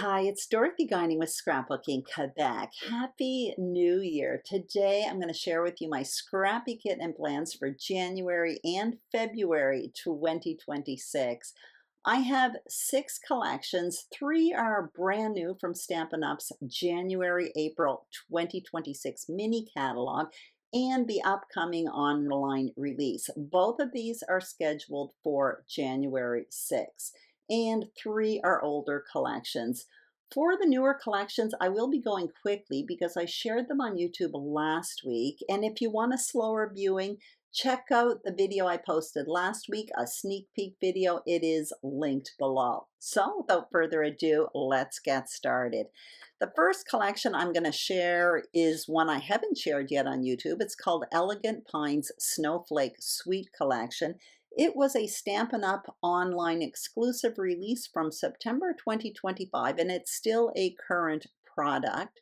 Hi, it's Dorothy Guining with Scrapbooking Quebec. Happy New Year. Today I'm going to share with you my Scrappy kit and plans for January and February 2026. I have 6 collections. 3 are brand new from Stampin' Up's January-April 2026 mini catalog and the upcoming online release. Both of these are scheduled for January 6th, and 3 are older collections. For the newer collections, I will be going quickly because I shared them on YouTube last week. And if you want a slower viewing, check out the video I posted last week, a sneak peek video. It is linked below. So without further ado, let's get started. The first collection I'm going to share is one I haven't shared yet on YouTube. It's called Elegant Pines Snowflake Suite Collection. It was a Stampin' Up! Online exclusive release from September 2025, and it's still a current product.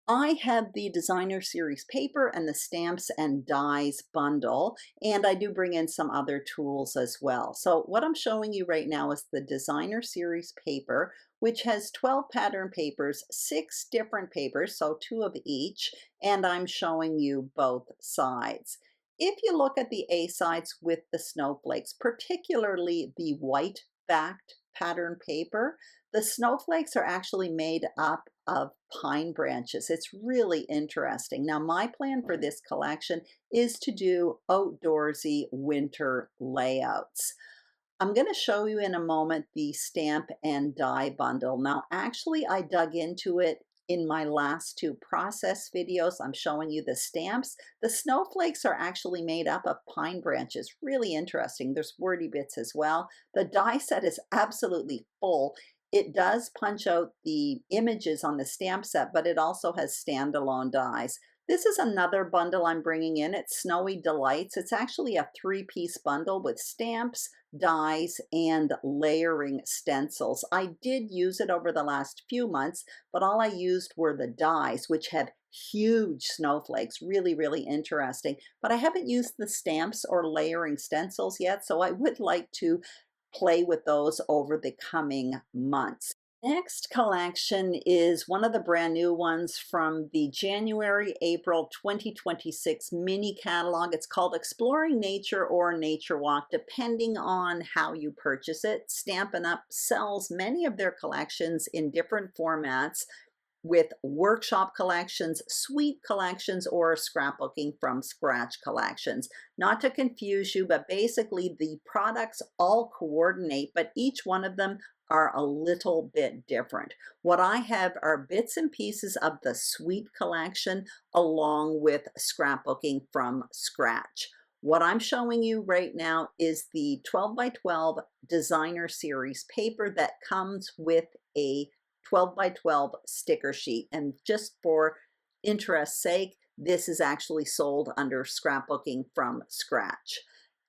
I have the designer series paper and the stamps and dies bundle, and I do bring in some other tools as well. So what I'm showing you right now is the designer series paper, which has 12 pattern papers, 6 different papers, so 2 of each, and I'm showing you both sides. If you look at the A sides with the snowflakes, particularly the white backed pattern paper, the snowflakes are actually made up of pine branches. It's really interesting. Now, my plan for this collection is to do outdoorsy winter layouts. I'm going to show you in a moment the stamp and die bundle. Now, actually, I dug into it in my last 2 process videos. I'm showing you the stamps. The snowflakes are actually made up of pine branches. Really interesting. There's wordy bits as well. The die set is absolutely full. It does punch out the images on the stamp set, but it also has standalone dies. This is another bundle I'm bringing in. It's Snowy Delights. It's actually a 3-piece bundle with stamps, dies, and layering stencils. I did use it over the last few months, but all I used were the dies, which have huge snowflakes. Really, really interesting. But I haven't used the stamps or layering stencils yet, so I would like to play with those over the coming months. Next collection is one of the brand new ones from the January-April 2026 mini catalog. It's called Exploring Nature or Nature Walk, depending on how you purchase it. Stampin' Up! Sells many of their collections in different formats, with workshop collections, suite collections, or scrapbooking from scratch collections. Not to confuse you, but basically the products all coordinate, but each one of them are a little bit different. What I have are bits and pieces of the suite collection along with scrapbooking from scratch. What I'm showing you right now is the 12 by 12 designer series paper that comes with a 12 by 12 sticker sheet. And just for interest's sake, this is actually sold under scrapbooking from scratch.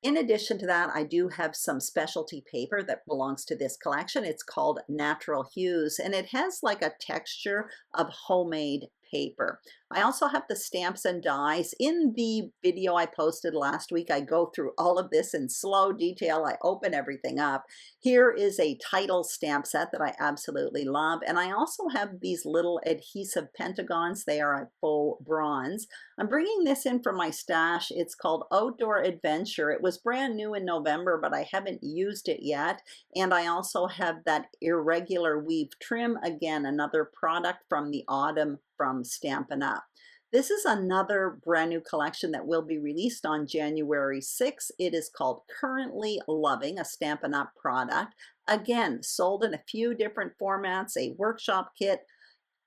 In addition to that, I do have some specialty paper that belongs to this collection. It's called Natural Hues, and it has like a texture of homemade paper. I also have the stamps and dies. In the video I posted last week, I go through all of this in slow detail. I open everything up. Here is a title stamp set that I absolutely love, and I also have these little adhesive pentagons. They are a faux bronze. I'm bringing this in from my stash. It's called Outdoor Adventure. It was brand new in November, but I haven't used it yet. And I also have that irregular weave trim, again, another product from the autumn from Stampin' Up! This is another brand new collection that will be released on January 6th. It is called Currently Loving, a Stampin' Up! Product. Again, sold in a few different formats, a workshop kit,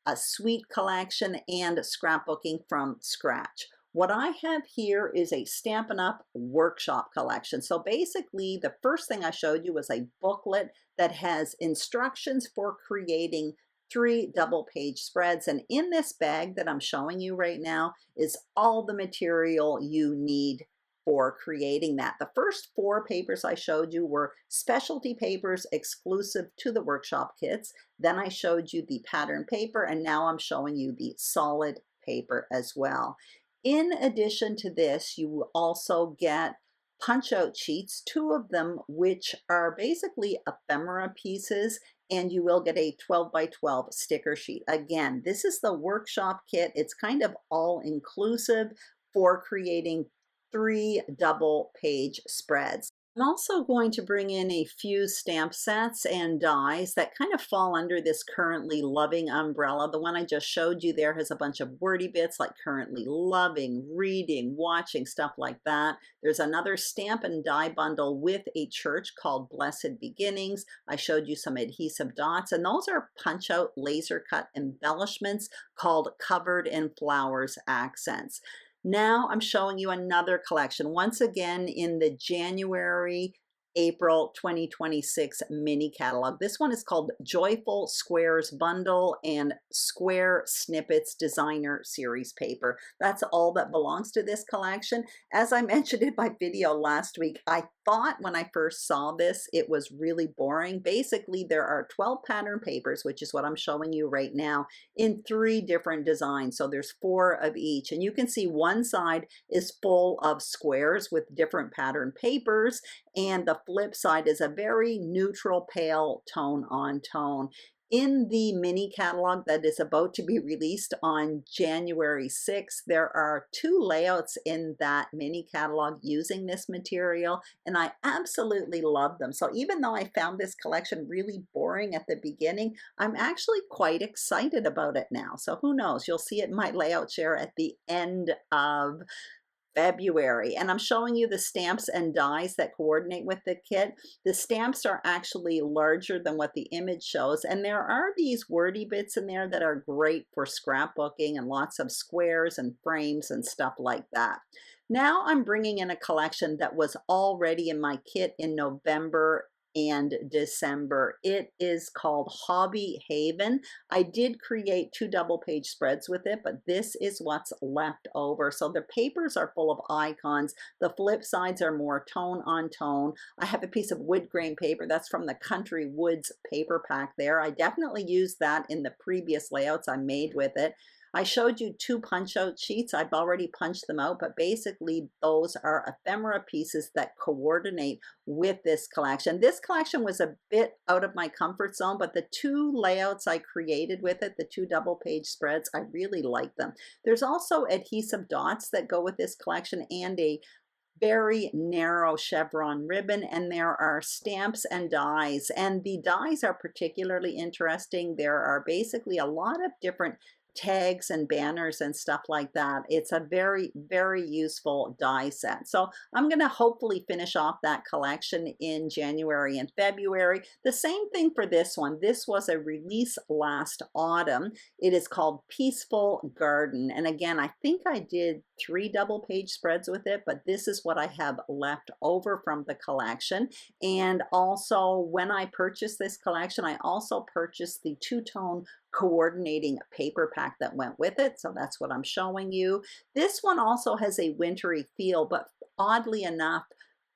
a suite collection, and scrapbooking from scratch. What I have here is a Stampin' Up! Workshop collection. So basically, the first thing I showed you was a booklet that has instructions for creating 3 double-page spreads. And in this bag that I'm showing you right now is all the material you need for creating that. The first 4 papers I showed you were specialty papers exclusive to the workshop kits. Then I showed you the pattern paper, and now I'm showing you the solid paper as well. In addition to this, you will also get punch out sheets, 2 of them which are basically ephemera pieces, and you will get a 12 by 12 sticker sheet. Again, this is the workshop kit. It's kind of all inclusive for creating 3 double page spreads. I'm also going to bring in a few stamp sets and dies that kind of fall under this currently loving umbrella. The one I just showed you there has a bunch of wordy bits like currently loving, reading, watching, stuff like that. There's another stamp and die bundle with a church called Blessed Beginnings. I showed you some adhesive dots, and those are punch out laser cut embellishments called Covered in Flowers accents. Now I'm showing you another collection, once again in the January, April 2026 mini catalog. This one is called Joyful Squares Bundle and Square Snippets Designer Series paper. That's all that belongs to this collection. As I mentioned in my video last week, I thought when I first saw this, it was really boring. Basically, there are 12 pattern papers, which is what I'm showing you right now, in 3 different designs. So there's 4 of each. And you can see one side is full of squares with different pattern papers, and the flip side is a very neutral pale tone on tone. In the mini catalog that is about to be released on January 6th, there are 2 layouts in that mini catalog using this material, and I absolutely love them. So even though I found this collection really boring at the beginning, I'm actually quite excited about it now. So who knows? You'll see it in my layout share at the end of February. And I'm showing you the stamps and dies that coordinate with the kit. The stamps are actually larger than what the image shows, and there are these wordy bits in there that are great for scrapbooking and lots of squares and frames and stuff like that. Now I'm bringing in a collection that was already in my kit in November and December. It is called Hobby Haven. I did create 2 double page spreads with it, but this is what's left over. So the papers are full of icons. The flip sides are more tone on tone. I have a piece of wood grain paper that's from the Country Woods paper pack there. I definitely used that in the previous layouts I made with it. I showed you 2 punch out sheets. I've already punched them out, but basically those are ephemera pieces that coordinate with this collection. This collection was a bit out of my comfort zone, but the 2 layouts I created with it, the 2 double page spreads, I really like them. There's also adhesive dots that go with this collection and a very narrow chevron ribbon, and there are stamps and dies, and the dies are particularly interesting. There are basically a lot of different tags and banners and stuff like that. It's a very, very useful die set. So I'm going to hopefully finish off that collection in January and February. The same thing for this one. This was a release last autumn. It is called Peaceful Garden. And again, I think I did 3 double page spreads with it, but this is what I have left over from the collection. And also when I purchased this collection, I also purchased the 2-tone coordinating paper pack that went with it. So that's what I'm showing you. This one also has a wintry feel, but oddly enough,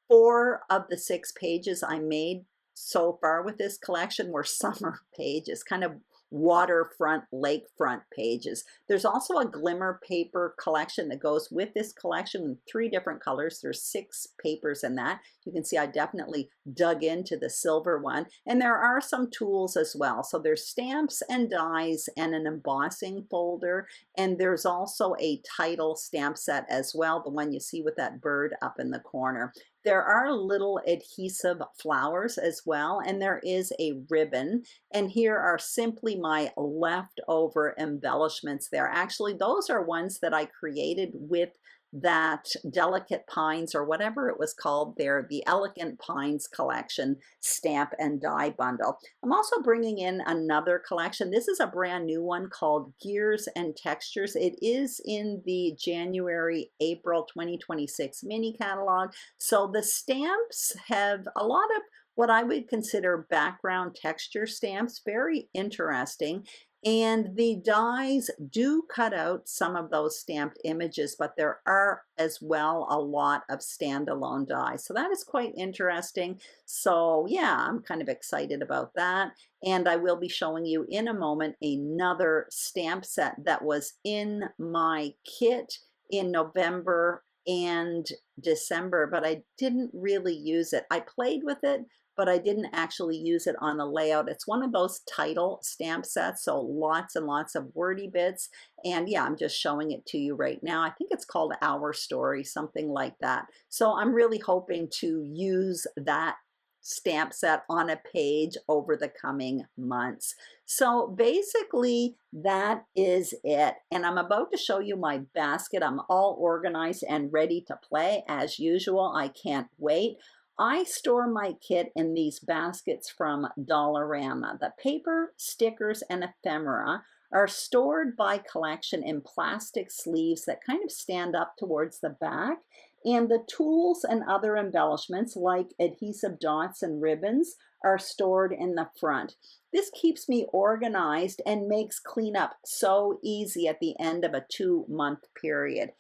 4 of the 6 pages I made so far with this collection were summer pages, kind of waterfront, lakefront pages. There's also a glimmer paper collection that goes with this collection in 3 different colors. There's 6 papers in that. You can see I definitely dug into the silver one, and there are some tools as well. So there's stamps and dies and an embossing folder, and there's also a title stamp set as well, the one you see with that bird up in the corner. There are little adhesive flowers as well, and there is a ribbon. And here are simply my leftover embellishments there. Actually, those are ones that I created with that Delicate Pines, or whatever it was called there, the Elegant Pines collection stamp and die bundle. I'm also bringing in another collection. This is a brand new one called Gears and Textures. It is in the January-April 2026 mini catalog. So the stamps have a lot of what I would consider background texture stamps, very interesting. And the dies do cut out some of those stamped images, but there are as well a lot of standalone dies. So that is quite interesting. So yeah, I'm kind of excited about that. And I will be showing you in a moment another stamp set that was in my kit in November and December, but I didn't really use it. I played with it, but I didn't actually use it on a layout. It's one of those title stamp sets, so lots and lots of wordy bits. And yeah, I'm just showing it to you right now. I think it's called Our Story, something like that. So I'm really hoping to use that stamp set on a page over the coming months. So basically that is it. And I'm about to show you my basket. I'm all organized and ready to play as usual. I can't wait. I store my kit in these baskets from Dollarama. The paper, stickers, and ephemera are stored by collection in plastic sleeves that kind of stand up towards the back. And the tools and other embellishments like adhesive dots and ribbons are stored in the front. This keeps me organized and makes cleanup so easy at the end of a 2-month period.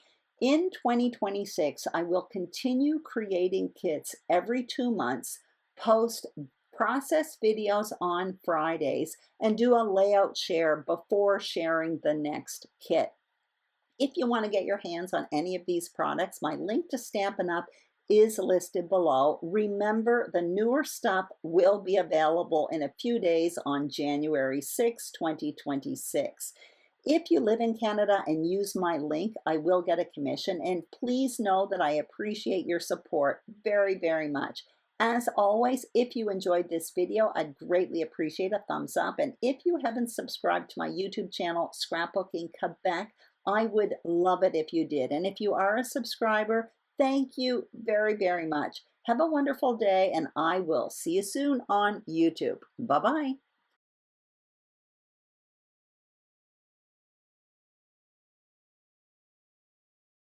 In 2026, I will continue creating kits every 2 months, post process videos on Fridays, and do a layout share before sharing the next kit. If you want to get your hands on any of these products, my link to Stampin' Up! Is listed below. Remember, the newer stuff will be available in a few days on January 6, 2026. If you live in Canada and use my link, I will get a commission, and please know that I appreciate your support very, very much. As always, if you enjoyed this video, I'd greatly appreciate a thumbs up, and if you haven't subscribed to my YouTube channel, Scrapbooking Quebec, I would love it if you did. And if you are a subscriber, thank you very, very much. Have a wonderful day, and I will see you soon on YouTube. Bye-bye.